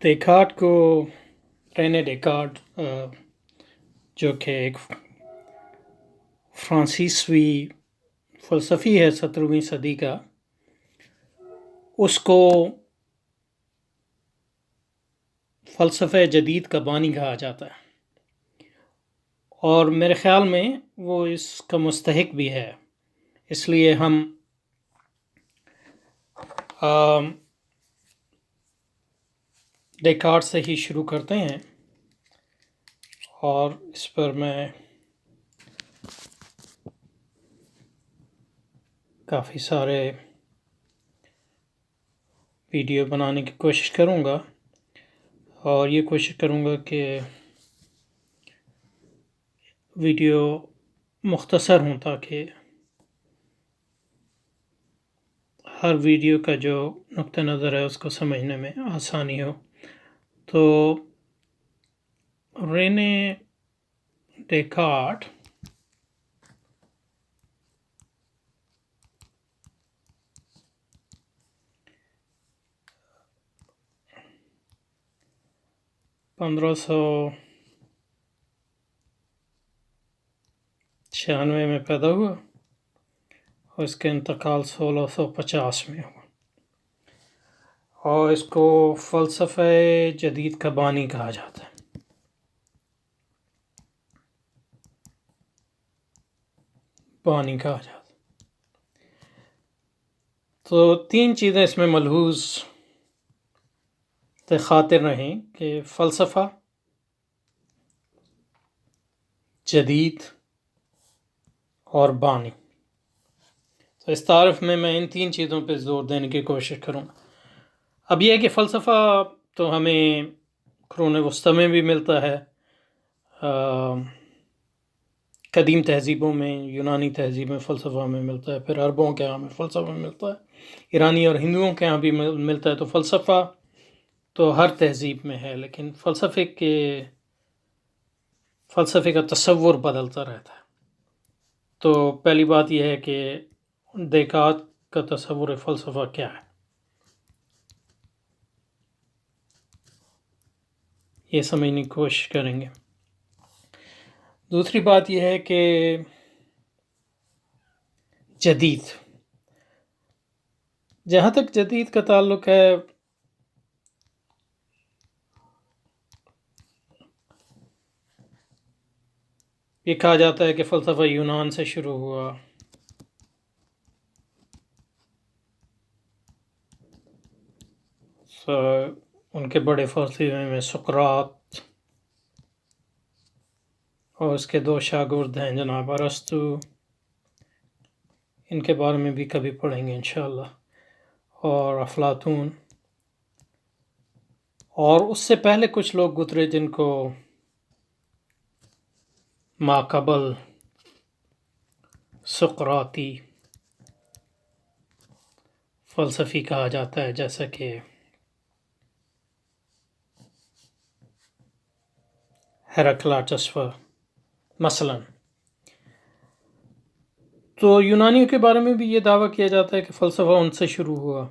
دیکارت کو رینے ڈیکارت جو کہ ایک فرانسیسوی فلسفی ہے 17ویں صدی کا، اس کو فلسفہ جدید کا بانی کہا جاتا ہے، اور میرے خیال میں وہ اس کا مستحق بھی ہے۔ اس لیے ہم ڈیکارت سے ہی شروع کرتے ہیں، اور اس پر میں کافی سارے ویڈیو بنانے کی کوشش کروں گا، اور یہ کوشش کروں گا کہ ویڈیو مختصر ہوں تاکہ ہر ویڈیو کا جو نقطہ نظر ہے اس کو سمجھنے میں آسانی ہو۔ تو رینے ڈیکارت (1596) میں پیدا ہوا، اور اس کا انتقال 1650 میں ہوا، اور اس کو فلسفہ جدید کا بانی کہا جاتا ہے۔ تو 3 چیزیں اس میں ملحوظ خاطر رہیں کہ فلسفہ جدید اور بانی۔ تو اس تعارف میں ان 3 چیزوں پہ زور دینے کی کوشش کروں۔ اب یہ ہے کہ فلسفہ تو ہمیں قرون وسطی میں بھی ملتا ہے، قدیم تہذیبوں میں، یونانی تہذیب میں فلسفہ میں ملتا ہے، پھر عربوں کے ہاں میں فلسفہ ملتا ہے، ایرانی اور ہندوؤں کے ہاں بھی ملتا ہے۔ تو فلسفہ تو ہر تہذیب میں ہے، لیکن فلسفے کا تصور بدلتا رہتا ہے۔ تو پہلی بات یہ ہے کہ دیکارت کا تصور فلسفہ کیا ہے، یہ سمجھنے کی کوشش کریں گے۔ دوسری بات یہ ہے کہ جدید، جہاں تک جدید کا تعلق ہے، یہ کہا جاتا ہے کہ فلسفہ یونان سے شروع ہوا، ان کے بڑے فلسفے میں سقراط اور اس کے 2 شاگرد ہیں جناب ارسطو، ان کے بارے میں بھی کبھی پڑھیں گے انشاءاللہ، اور افلاطون، اور اس سے پہلے کچھ لوگ گزرے جن کو ماقبل سقراطی فلسفی کہا جاتا ہے، جیسا کہ ہیراکلیٹس مثلاً۔ تو یونانیوں کے بارے میں بھی یہ دعویٰ کیا جاتا ہے کہ فلسفہ ان سے شروع ہوا،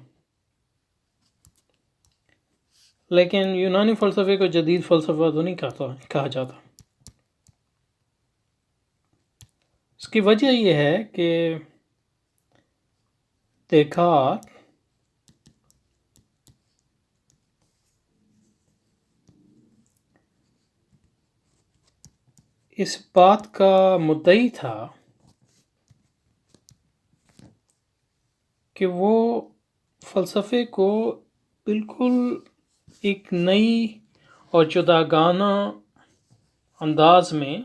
لیکن یونانی فلسفے کو جدید فلسفہ تو نہیں کہا جاتا۔ اس کی وجہ یہ ہے کہ دیکارت اس بات کا مدعی تھا کہ وہ فلسفے کو بالکل ایک نئی اور جداگانہ انداز میں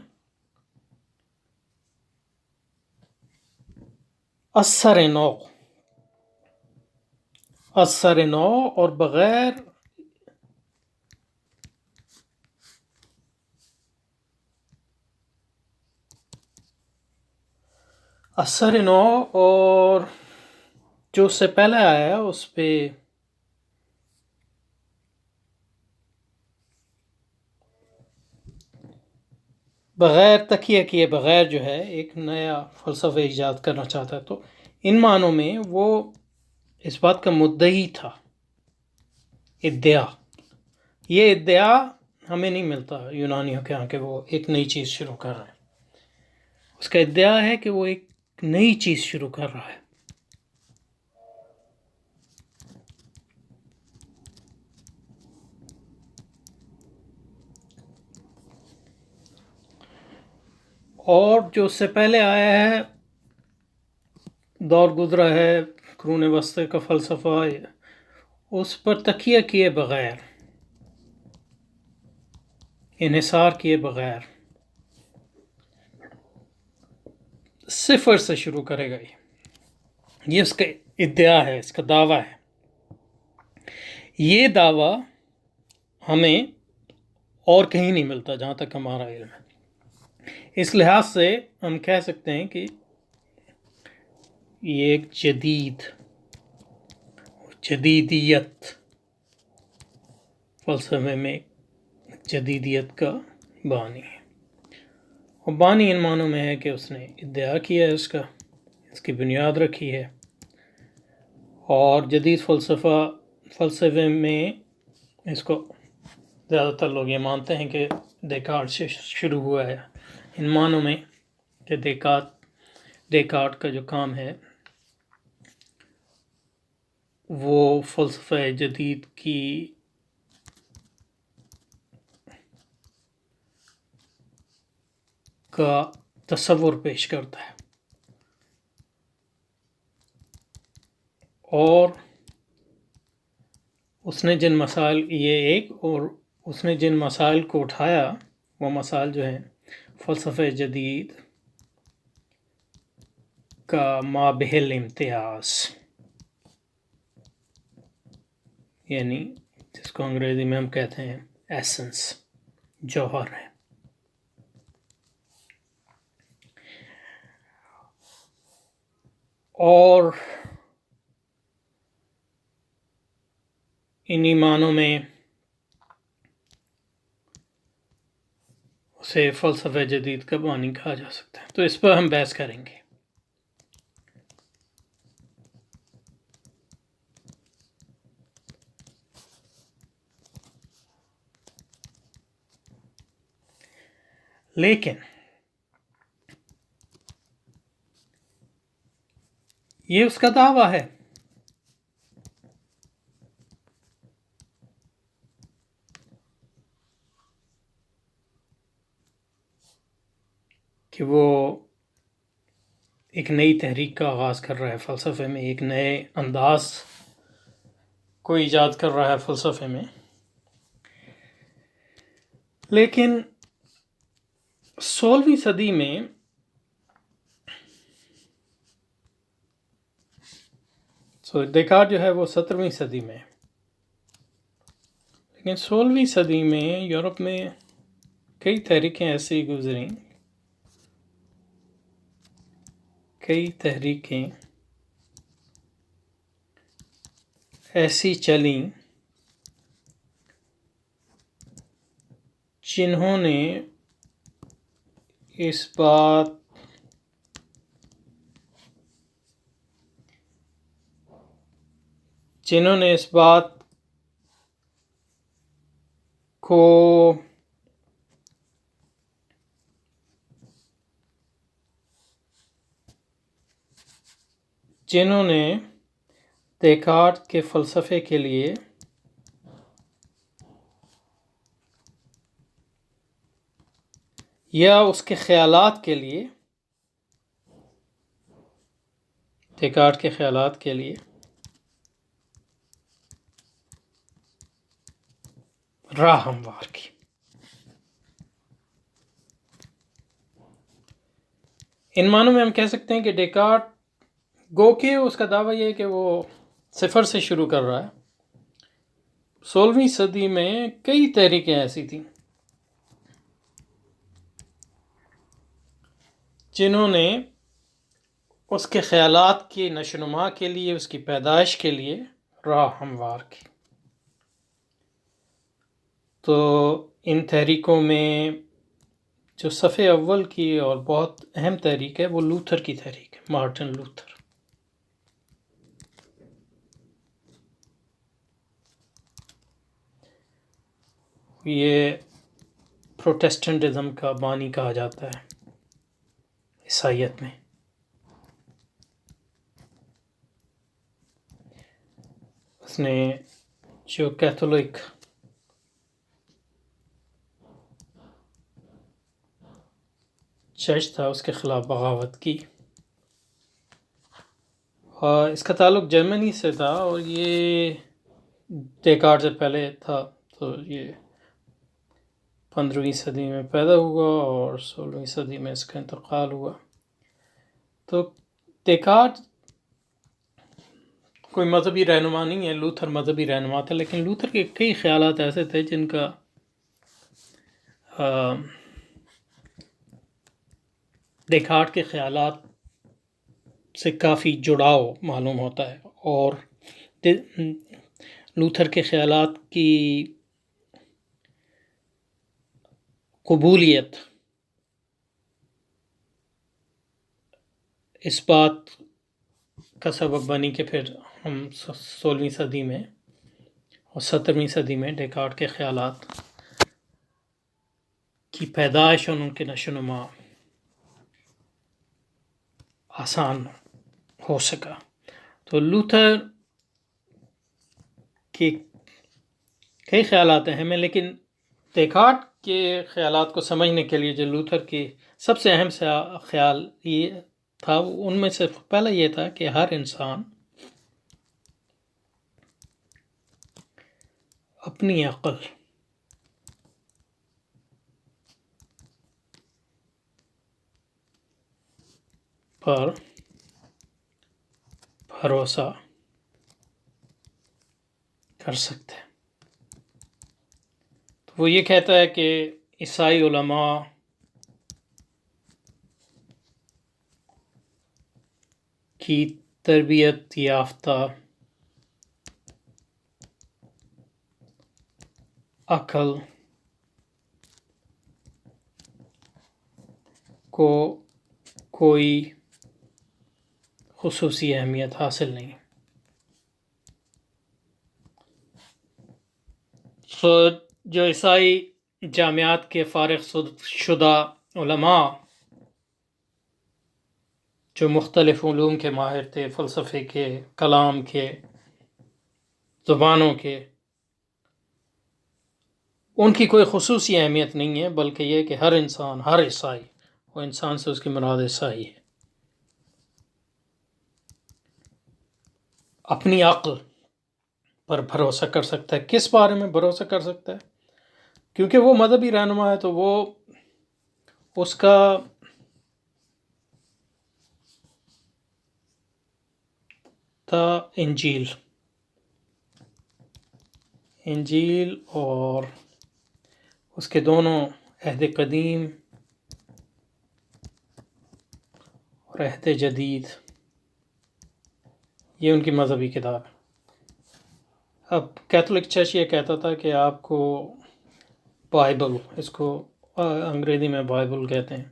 اثر نو اور بغیر اثر نو اور جو اس سے پہلے آیا اس پہ بغیر تکیہ کیے بغیر جو ہے ایک نیا فلسفہ ایجاد کرنا چاہتا ہے۔ تو ان معنوں میں وہ اس بات کا مدعی تھا، ادعا یہ ادعا ہمیں نہیں ملتا یونانیوں کے ہاں کہ وہ ایک نئی چیز شروع کر رہے ہیں. اس کا ادعا ہے کہ وہ ایک نئی چیز شروع کر رہا ہے. اور جو اس سے پہلے آیا ہے دور گزرا ہے قرون وسطی کا فلسفہ، اس پر تکیہ کیے بغیر، انحصار کیے بغیر صفر سے شروع کرے گا. یہ اس کا ادعا ہے، اس کا دعویٰ ہے. یہ دعویٰ ہمیں اور کہیں نہیں ملتا جہاں تک ہمارا علم ہے. اس لحاظ سے ہم کہہ سکتے ہیں کہ یہ ایک جدیدیت فلسفے میں جدیدیت کا بانی ہے. اور بانی ان معنوں میں ہے کہ اس نے ادعا کیا ہے، اس کی بنیاد رکھی ہے. اور جدید فلسفے میں اس کو زیادہ تر لوگ یہ مانتے ہیں کہ دیکارٹ سے شروع ہوا ہے، ان معنوں میں کہ دیکارٹ کا جو کام ہے وہ فلسفہ جدید کی کا تصور پیش کرتا ہے. اور اس نے جن مسائل کو اٹھایا، وہ مسائل جو ہیں فلسفہ جدید کا مابہل امتیاز، یعنی جس کو انگریزی میں ہم کہتے ہیں ایسنس، جوہر ہے. اور انہی معنوں میں اسے فلسفہ جدید کا بانی کہا جا سکتا ہے. تو اس پر ہم بحث کریں گے. لیکن یہ اس کا دعویٰ ہے کہ وہ ایک نئی تحریک کا آغاز کر رہا ہے فلسفے میں، ایک نئے انداز کو ایجاد کر رہا ہے فلسفے میں. لیکن 16ویں صدی میں دیکارٹ جو ہے وہ 17ویں صدی میں، لیکن 16ویں صدی میں یورپ میں کئی تحریکیں ایسی گزریں، کئی تحریکیں ایسی چلیں جنہوں نے اس بات کو جنہوں نے دیکارٹ کے فلسفے کے لیے یا اس کے خیالات کے لیے، دیکارٹ کے خیالات کے لیے راہ ہموار کی. ان معنوں میں ہم کہہ سکتے ہیں کہ دیکارٹ گو کہ اس کا دعویٰ یہ ہے کہ وہ صفر سے شروع کر رہا ہے. 16ویں صدی میں کئی تحریکیں ایسی تھیں جنہوں نے اس کے خیالات کی نشو و نما کے لیے، اس کی پیدائش کے لیے راہ ہموار کی. تو ان تحریکوں میں جو صفحے اول کی اور بہت اہم تحریک ہے وہ لوتھر کی تحریک ہے، مارٹن لوتھر. یہ پروٹیسٹنٹزم کا بانی کہا جاتا ہے عیسائیت میں. اس نے جو کیتھولک چرچ تھا اس کے خلاف بغاوت کی. اور اس کا تعلق جرمنی سے تھا، اور یہ ڈیکارٹ سے پہلے تھا. تو یہ 15ویں صدی میں پیدا ہوا اور 16ویں صدی میں اس کا انتقال ہوا. تو ڈیکارٹ کوئی مذہبی رہنما نہیں ہے، لوتھر مذہبی رہنما تھا، لیکن لوتھر کے کئی خیالات ایسے تھے جن کا ڈیکارٹ کے خیالات سے کافی جڑاؤ معلوم ہوتا ہے، اور لوتھر کے خیالات کی قبولیت اس بات کا سبب بنی کہ پھر ہم 16ویں صدی میں اور 17ویں صدی میں ڈیکارٹ کے خیالات کی پیدائش اور ان کے نشو و نما آسان ہو سکا. تو لوتھر کے کئی خیالات اہم ہیں، لیکن ڈیکارٹ کے خیالات کو سمجھنے کے لیے جو لوتھر کی سب سے اہم خیال یہ تھا، ان میں سے پہلا یہ تھا کہ ہر انسان اپنی عقل پر بھروسہ کر سکتے ہیں. تو وہ یہ کہتا ہے کہ عیسائی علماء کی تربیت یافتہ عقل کو کوئی خصوصی اہمیت حاصل نہیں. جو عیسائی جامعات کے فارغ شدہ علماء جو مختلف علوم کے ماہر تھے، فلسفے کے، کلام کے، زبانوں کے، ان کی کوئی خصوصی اہمیت نہیں ہے، بلکہ یہ کہ ہر انسان، ہر عیسائی، وہ انسان سے اس کی مراد عیسائی ہے، اپنی عقل پر بھروسہ کر سکتا ہے. کس بارے میں بھروسہ کر سکتا ہے؟ کیونکہ وہ مذہبی رہنما ہے، تو وہ اس کا تھا انجیل اور اس کے دونوں عہد قدیم اور عہد جدید، یہ ان کی مذہبی کتاب ہے. اب کیتھولک چرچ یہ کہتا تھا کہ آپ کو بائبل، اس کو انگریزی میں بائبل کہتے ہیں،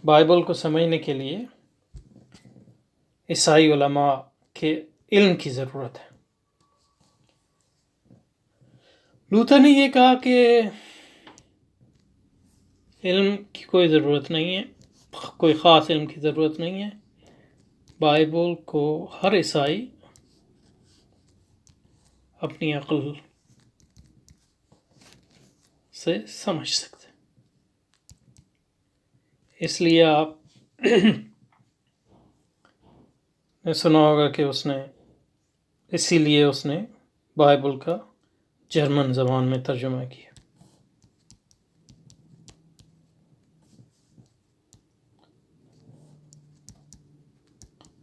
بائبل کو سمجھنے کے لیے عیسائی علماء کے علم کی ضرورت ہے. لوتھر نے یہ کہا کہ علم کی کوئی ضرورت نہیں ہے، کوئی خاص علم کی ضرورت نہیں ہے، بائبل کو ہر عیسائی اپنی عقل سے سمجھ سکتے. اس لیے آپ نے سنا ہوگا کہ اسی لیے اس نے بائبل کا جرمن زبان میں ترجمہ کیا.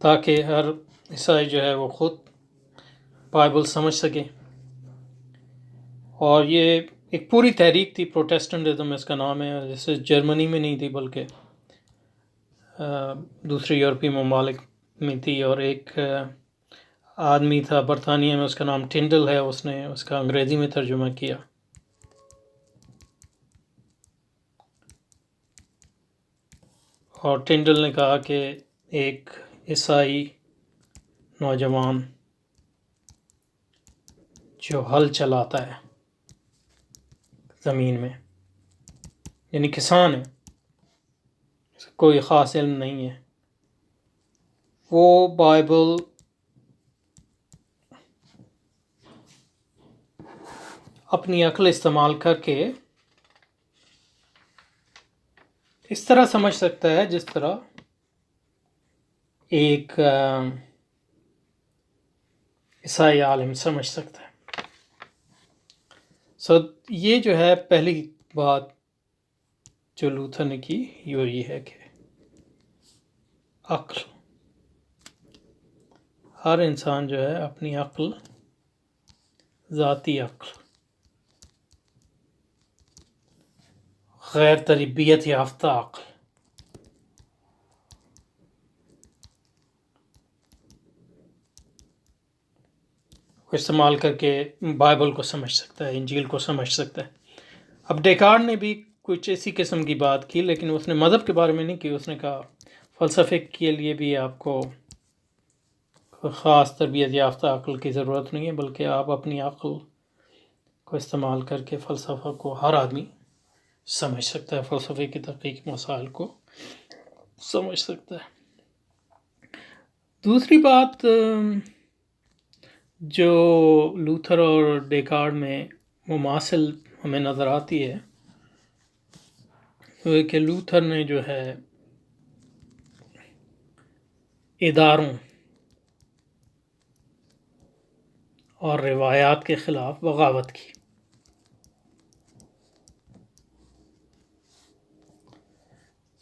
تاکہ ہر عیسائی جو ہے وہ خود بائبل سمجھ سکے. اور یہ ایک پوری تحریک تھی، پروٹیسٹنٹزم اس کا نام ہے، جیسے جرمنی میں نہیں تھی بلکہ دوسرے یورپی ممالک میں تھی. اور ایک آدمی تھا برطانیہ میں، اس کا نام ٹنڈل ہے، اس نے اس کا انگریزی میں ترجمہ کیا. اور ٹنڈل نے کہا کہ ایک عیسائی نوجوان جو ہل چلاتا ہے زمین میں، یعنی کسان ہے، کوئی خاص علم نہیں ہے، وہ بائبل اپنی عقل استعمال کر کے اس طرح سمجھ سکتا ہے جس طرح ایک عیسائی عالم سمجھ سکتا ہے۔ یہ جو ہے پہلی بات جو لوتھر نے کی یہ ہے کہ عقل، ہر انسان جو ہے اپنی عقل، ذاتی عقل، غیر تربیت یافتہ عقل کو استعمال کر کے بائبل کو سمجھ سکتا ہے، انجیل کو سمجھ سکتا ہے۔ اب ڈیکارڈ نے بھی کچھ اسی قسم کی بات کی، لیکن اس نے مذہب کے بارے میں نہیں کی، اس نے کہا فلسفے کے لیے بھی آپ کو خاص تربیت یافتہ عقل کی ضرورت نہیں ہے، بلکہ آپ اپنی عقل کو استعمال کر کے فلسفہ کو ہر آدمی سمجھ سکتا ہے، فلسفے کی تحقیق مسائل کو سمجھ سکتا ہے۔ دوسری بات جو لوتھر اور ڈیکارڈ میں مماثل ہمیں نظر آتی ہے وہ کہ لوتھر نے جو ہے اداروں اور روایات کے خلاف بغاوت کی۔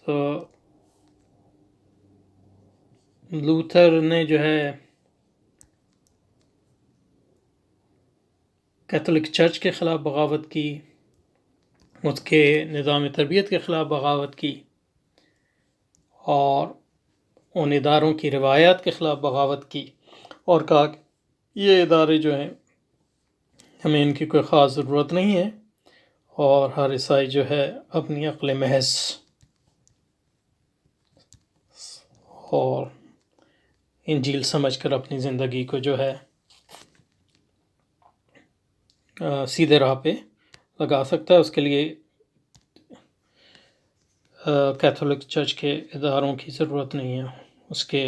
تو لوتھر نے جو ہے کیتھولک چرچ کے خلاف بغاوت کی، اس کے نظام تربیت کے خلاف بغاوت کی، اور ان اداروں کی روایات کے خلاف بغاوت کی، اور کہا کہ یہ ادارے جو ہیں ہمیں ان کی کوئی خاص ضرورت نہیں ہے، اور ہر عیسائی جو ہے اپنی عقل محض اور انجیل سمجھ کر اپنی زندگی کو جو ہے سیدھے راہ پہ لگا سکتا ہے۔ اس کے لیے کیتھولک چرچ کے اداروں کی ضرورت نہیں ہے، اس کے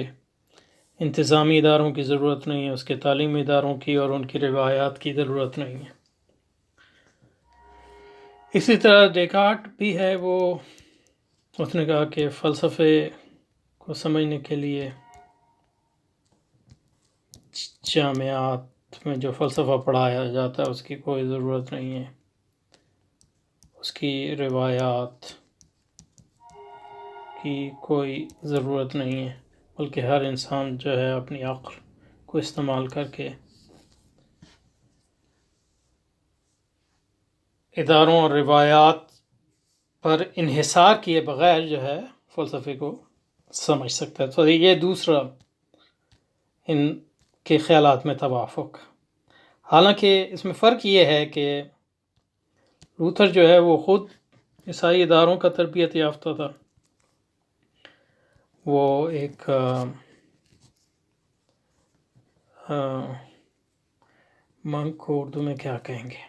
انتظامی اداروں کی ضرورت نہیں ہے، اس کے تعلیمی اداروں کی اور ان کی روایات کی ضرورت نہیں ہے۔ اسی طرح ڈیکارٹ بھی ہے، اس نے کہا کہ فلسفے کو سمجھنے کے لیے جامعات میں جو فلسفہ پڑھایا جاتا ہے اس کی کوئی ضرورت نہیں ہے، اس کی روایات کی کوئی ضرورت نہیں ہے، بلکہ ہر انسان جو ہے اپنی عقل کو استعمال کر کے اداروں اور روایات پر انحصار کیے بغیر جو ہے فلسفے کو سمجھ سکتا ہے۔ تو یہ دوسرا ان کے خیالات میں توافق۔ حالانکہ اس میں فرق یہ ہے کہ لوتھر جو ہے وہ خود عیسائی اداروں کا تربیت یافتہ تھا، وہ ایک منک کو اردو میں کیا کہیں گے،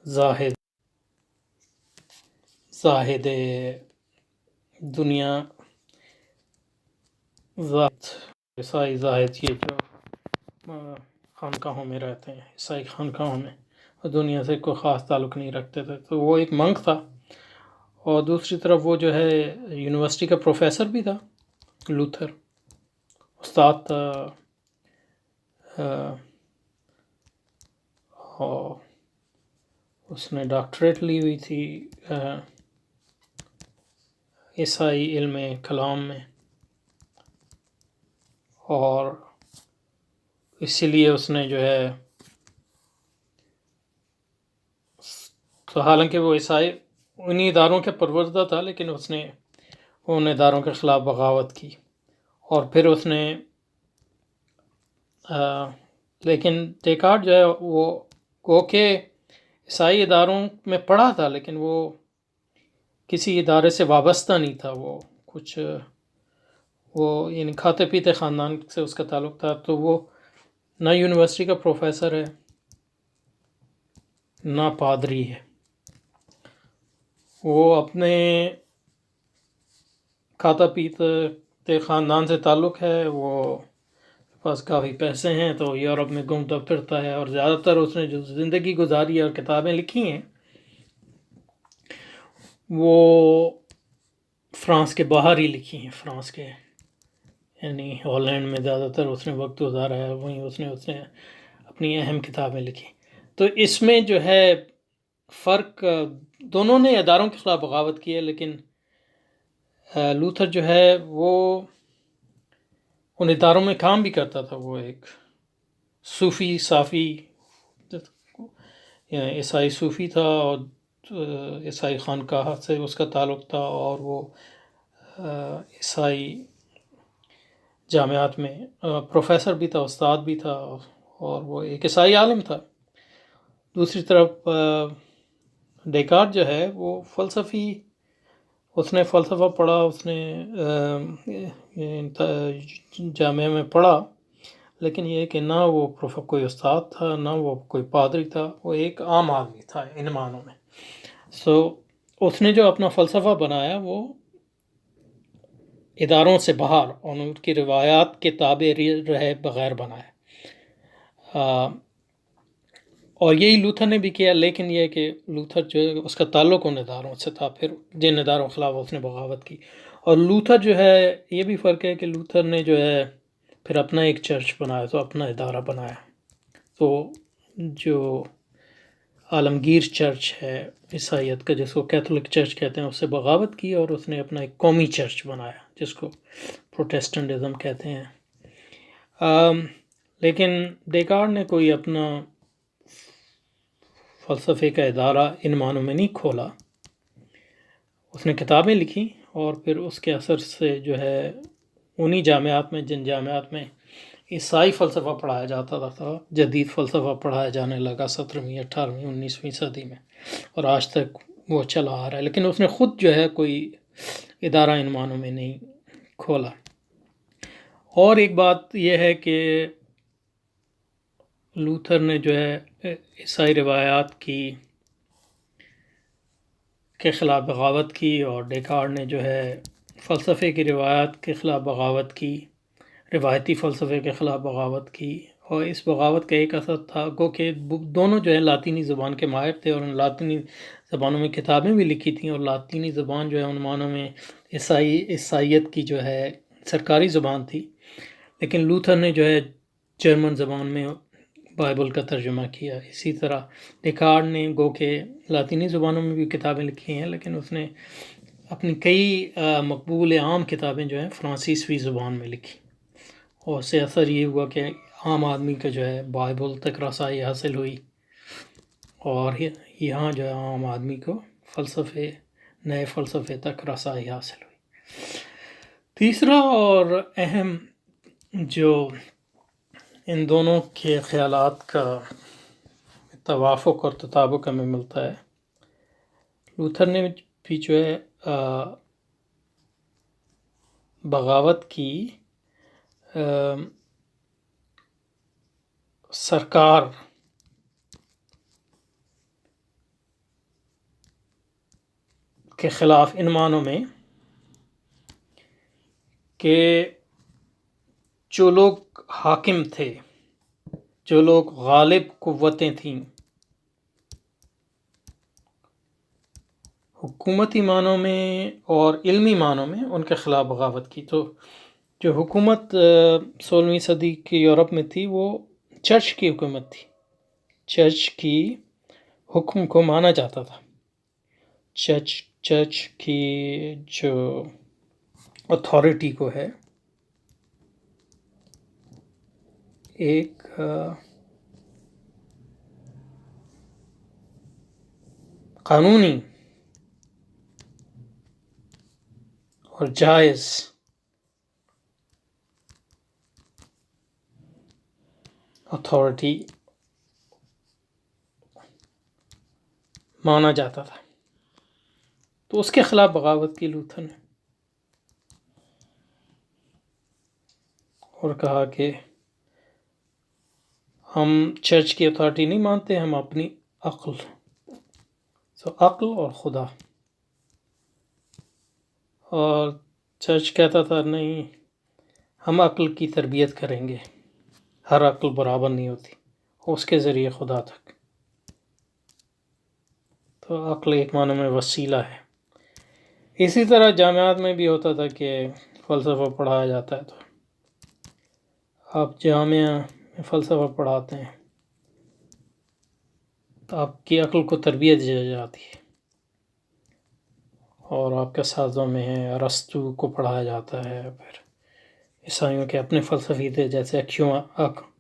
زاہد دنیا، عیسائی زاہد، یہ جو خانقاہوں میں رہتے ہیں، عیسائی خانقاہوں میں، دنیا سے کوئی خاص تعلق نہیں رکھتے تھے، تو وہ ایک منک تھا۔ اور دوسری طرف وہ جو ہے یونیورسٹی کا پروفیسر بھی تھا، لوتھر استاد تھا، اور اس نے ڈاکٹریٹ لی ہوئی تھی عیسائی علم کلام میں، اور اسی لیے اس نے جو ہے، تو حالانکہ وہ عیسائی انہی اداروں کے پروردہ تھا، لیکن اس نے ان اداروں کے خلاف بغاوت کی، اور پھر اس نے لیکن ڈیکارٹ جو ہے وہ کہ عیسائی اداروں میں پڑھا تھا، لیکن وہ کسی ادارے سے وابستہ نہیں تھا، وہ یعنی کھاتے پیتے خاندان سے اس کا تعلق تھا، تو وہ نہ یونیورسٹی کا پروفیسر ہے نہ پادری ہے، وہ اپنے کھاتا پیتے خاندان سے تعلق ہے، وہ پاس کافی پیسے ہیں، تو یورپ میں گھومتا پھرتا ہے، اور زیادہ تر اس نے جو زندگی گزاری ہے اور کتابیں لکھی ہیں وہ فرانس کے باہر ہی لکھی ہیں، فرانس کے یعنی ہالینڈ میں زیادہ تر اس نے وقت گزارا ہے، وہیں اس نے اپنی اہم کتابیں لکھی۔ تو اس میں جو ہے فرق، دونوں نے اداروں کے خلاف بغاوت کی ہے، لیکن لوتھر جو ہے وہ ان اداروں میں کام بھی کرتا تھا، وہ ایک صوفی صافی عیسائی صوفی تھا، اور عیسائی خانقاہ سے اس کا تعلق تھا، اور وہ عیسائی جامعات میں پروفیسر بھی تھا، استاد بھی تھا، اور وہ ایک عیسائی عالم تھا۔ دوسری طرف ڈیکارٹ جو ہے وہ فلسفی، اس نے فلسفہ پڑھا، اس نے جامعہ میں پڑھا، لیکن یہ کہ نہ وہ کوئی استاد تھا، نہ وہ کوئی پادری تھا، وہ ایک عام آدمی تھا ان معنوں میں۔ اس نے جو اپنا فلسفہ بنایا وہ اداروں سے باہر اور ان کی روایات کے تابع رہے بغیر بنایا، اور یہی لوتھر نے بھی کیا، لیکن یہ کہ لوتھر جو ہے اس کا تعلق ان اداروں سے تھا، پھر جن اداروں کے خلاف اس نے بغاوت کی۔ اور لوتھر جو ہے، یہ بھی فرق ہے کہ لوتھر نے جو ہے پھر اپنا ایک چرچ بنایا، تو اپنا ادارہ بنایا، تو جو عالمگیر چرچ ہے عیسائیت کا، جس کو کیتھولک چرچ کہتے ہیں، اس سے بغاوت کی، اور اس نے اپنا ایک قومی چرچ بنایا جس کو پروٹیسٹنٹزم کہتے ہیں۔ لیکن ڈیکارٹ نے کوئی اپنا فلسفے کا ادارہ ان معنوں میں نہیں کھولا، اس نے کتابیں لکھی، اور پھر اس کے اثر سے جو ہے انہی جامعات میں، جن جامعات میں عیسائی فلسفہ پڑھایا جاتا تھا، جدید فلسفہ پڑھایا جانے لگا 17ویں 18ویں 19ویں صدی میں، اور آج تک وہ چلا آ رہا ہے، لیکن اس نے خود جو ہے کوئی ادارہ ان معنوں میں نہیں کھولا۔ اور ایک بات یہ ہے کہ لوتھر نے جو ہے عیسائی روایات کے خلاف بغاوت کی، اور ڈیکارٹ نے جو ہے فلسفے کی روایات کے خلاف بغاوت کی، روایتی فلسفے کے خلاف بغاوت کی، اور اس بغاوت کا ایک اثر تھا گو کہ دونوں جو ہے لاطینی زبان کے ماہر تھے، اور ان لاطینی زبانوں میں کتابیں بھی لکھی تھیں، اور لاطینی زبان جو ہے ان معنوں میں عیسائیت کی جو ہے سرکاری زبان تھی، لیکن لوتھر نے جو ہے جرمن زبان میں بائبل کا ترجمہ کیا۔ اسی طرح ڈیکارٹ نے گو کہ لاطینی زبانوں میں بھی کتابیں لکھی ہیں، لیکن اس نے اپنی کئی مقبول عام کتابیں جو ہیں فرانسیسوی زبان میں لکھی، اور اس سے اثر یہ ہوا کہ عام آدمی کا جو ہے بائبل تک رسائی حاصل ہوئی، اور یہاں جو ہے عام آدمی کو نئے فلسفے تک رسائی حاصل ہوئی۔ تیسرا اور اہم جو ان دونوں کے خیالات کا توافق اور تطابق ہمیں ملتا ہے، لوتھر نے بھی جو ہے بغاوت کی سرکار کے خلاف ان معنوں میں کہ جو لوگ حاکم تھے، جو لوگ غالب قوتیں تھیں، حکومتی معنوں میں اور علمی معنوں میں ان کے خلاف بغاوت کی۔ تو جو حکومت 16ویں صدی کی یورپ میں تھی وہ چرچ کی حکومت تھی، چرچ کی حکم کو مانا جاتا تھا، چرچ کی جو اتھارٹی کو ہے ایک قانونی اور جائز اتھارٹی مانا جاتا تھا، تو اس کے خلاف بغاوت کی لوتھر نے، اور کہا کہ ہم چرچ کی اتھارٹی نہیں مانتے، ہم اپنی عقل، عقل اور خدا. اور چرچ کہتا تھا نہیں، ہم عقل کی تربیت کریں گے، ہر عقل برابر نہیں ہوتی، اس کے ذریعے خدا تک. تو عقل ایک معنی میں وسیلہ ہے. اسی طرح جامعات میں بھی ہوتا تھا کہ فلسفہ پڑھایا جاتا ہے، تو آپ جامعہ میں فلسفہ پڑھاتے ہیں تو آپ کی عقل کو تربیت دی جاتی ہے. اور آپ کے سازوں میں ارسطو کو پڑھایا جاتا ہے. پھر عیسائیوں کے اپنے فلسفی تھے جیسے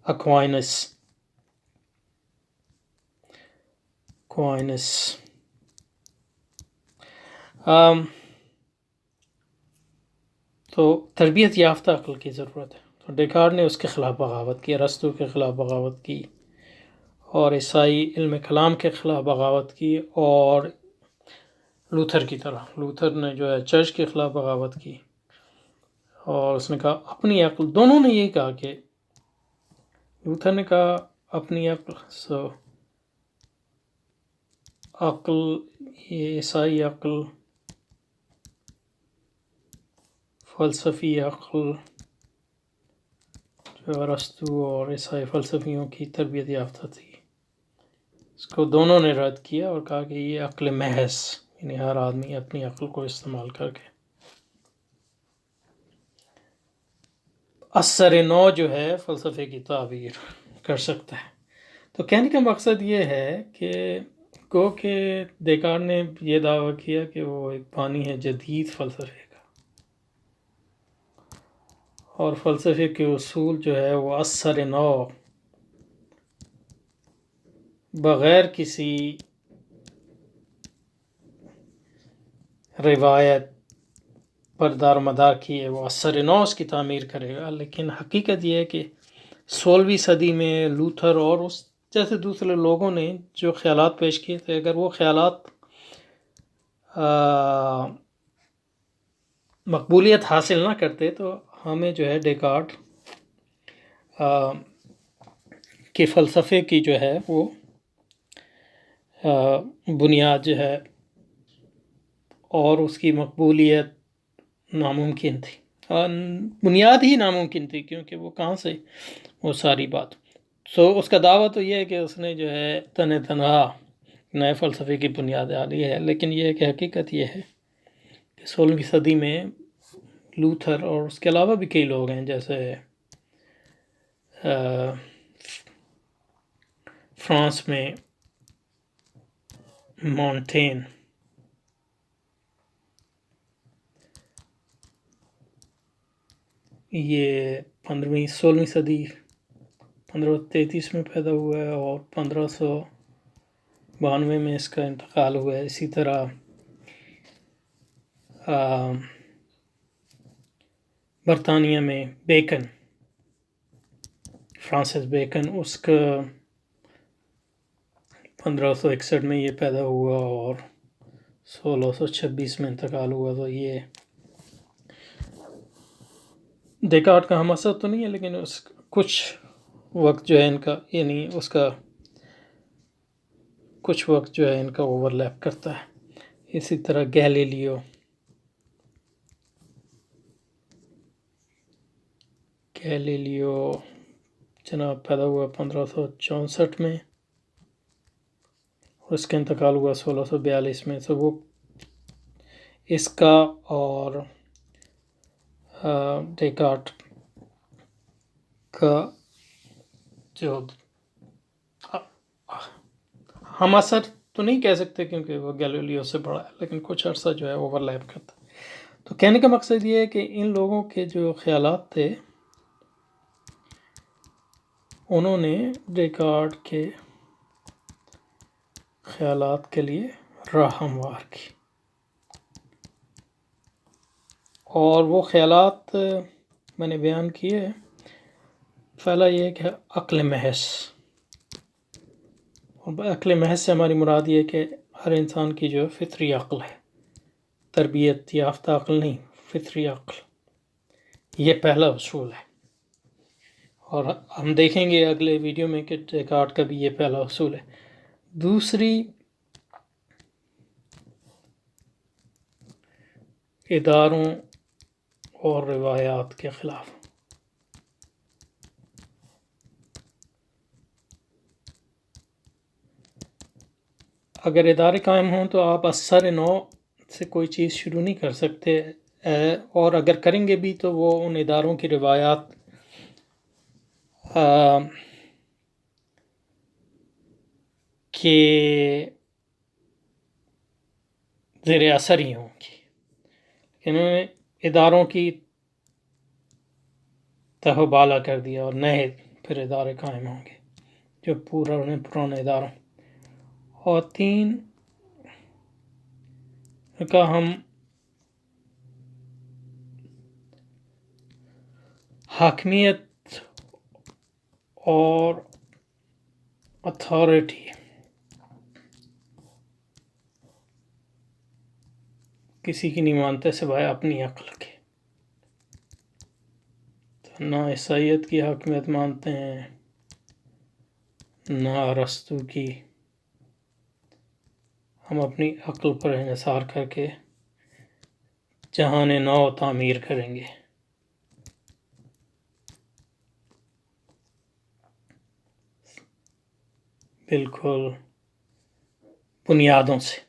اکوائنس. تو تربیت یافتہ عقل کی ضرورت ہے. تو ڈیکارٹ نے اس کے خلاف بغاوت کی، ارسطو کے خلاف بغاوت کی، اور عیسائی علم کلام کے خلاف بغاوت کی، اور لوتھر کی طرح لوتھر نے جو ہے چرچ کے خلاف بغاوت کی. اور اس نے کہا اپنی عقل، دونوں نے یہی کہا کہ لوتھر نے کہا اپنی عقل، عقل، یہ عیسائی عقل، فلسفی عقل جو ارسطو اور عیسائی فلسفیوں کی تربیت یافتہ تھی، اس کو دونوں نے رد کیا اور کہا کہ یہ عقل محض، یعنی ہر آدمی اپنی عقل کو استعمال کر کے اثر نو جو ہے فلسفے کی تعبیر کر سکتا ہے. تو کہنے کا مقصد یہ ہے کہ کہ ڈیکارٹ نے یہ دعویٰ کیا کہ وہ ایک بانی ہے جدید فلسفے کا، اور فلسفے کے اصول جو ہے وہ اثر نو، بغیر کسی روایت پر دار مدار کیے وہ اثر نو اس کی تعمیر کرے گا. لیکن حقیقت یہ ہے کہ 16ویں صدی میں لوتھر اور اس جیسے دوسرے لوگوں نے جو خیالات پیش کیے تھے، اگر وہ خیالات مقبولیت حاصل نہ کرتے تو ہمیں جو ہے ڈیکارٹ کے فلسفے کی جو ہے وہ بنیاد جو ہے اور اس کی مقبولیت ناممکن تھی. بنیاد ہی ناممکن تھی، کیونکہ وہ کہاں سے وہ ساری بات. اس کا دعویٰ تو یہ ہے کہ اس نے جو ہے تنہا نئے فلسفے کی بنیاد ڈالی ہے. لیکن یہ ہے کہ حقیقت یہ ہے کہ 16ویں صدی میں لوتھر اور اس کے علاوہ بھی کئی لوگ ہیں، جیسے فرانس میں مونٹین، یہ 16ویں صدی 1533 میں پیدا ہوا ہے اور 1592 میں اس کا انتقال ہوا ہے. اسی طرح برطانیہ میں بیکن، فرانسس بیکن، اس کا 1561 میں یہ پیدا ہوا اور 1626 میں انتقال ہوا. تو یہ ڈیکارٹ کا ہم اثر تو نہیں ہے، لیکن اس کچھ وقت جو ہے ان کا، یعنی اس کا کچھ وقت جو ہے ان کا اوور لیپ کرتا ہے. اسی طرح گیلیلیو جناب پیدا ہوا 1564 میں اور اس کا انتقال ہوا 1642 میں. تو وہ اس کا اور ڈیکارٹ کا جو ہم اثر تو نہیں کہہ سکتے کیونکہ وہ گیلیلیو سے بڑا ہے، لیکن کچھ عرصہ جو ہے اوور لیپ کرتا ہے. تو کہنے کا مقصد یہ ہے کہ ان لوگوں کے جو خیالات تھے انہوں نے ڈیکارٹ کے خیالات کے لیے راہ ہموار کی، اور وہ خیالات میں نے بیان کیے. پہلا یہ کہ عقل محض، اور عقل محض سے ہماری مراد یہ کہ ہر انسان کی جو فطری عقل ہے، تربیت یافتہ عقل نہیں، فطری عقل، یہ پہلا اصول ہے. اور ہم دیکھیں گے اگلے ویڈیو میں کہ ڈیکارٹ کا بھی یہ پہلا اصول ہے۔ دوسری، اداروں اور روایات کے خلاف۔ اگر ادارے قائم ہوں تو آپ اثر نو سے کوئی چیز شروع نہیں کر سکتے، اور اگر کریں گے بھی تو وہ ان اداروں کی روایات کے زیر اثر ہی ہوں گی، انہوں نے اداروں کی تہ بالا کر دیا اور نئے پھر ادارے قائم ہوں گے جو پرانے اداروں۔ اور تین کا ہم حاکمیت اور اتھارٹی کسی کی نہیں مانتے سوائے اپنی عقل کے۔ تو نہ عیسائیت کی حاکمیت مانتے ہیں، نہ ارسطو کی۔ ہم اپنی عقل پر انحصار کر کے جہان نو تعمیر کریں گے۔ بالکل بنیادوں سے۔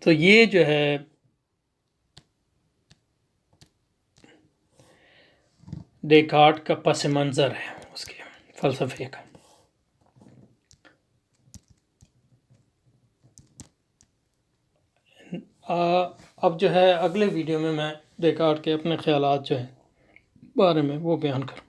تو یہ جو ہے ڈیکارٹ کا پس منظر ہے اس کے فلسفے کا۔ اب جو ہے اگلے ویڈیو میں ڈیکارٹ کے اپنے خیالات جو ہیں بارے میں وہ بیان کروں۔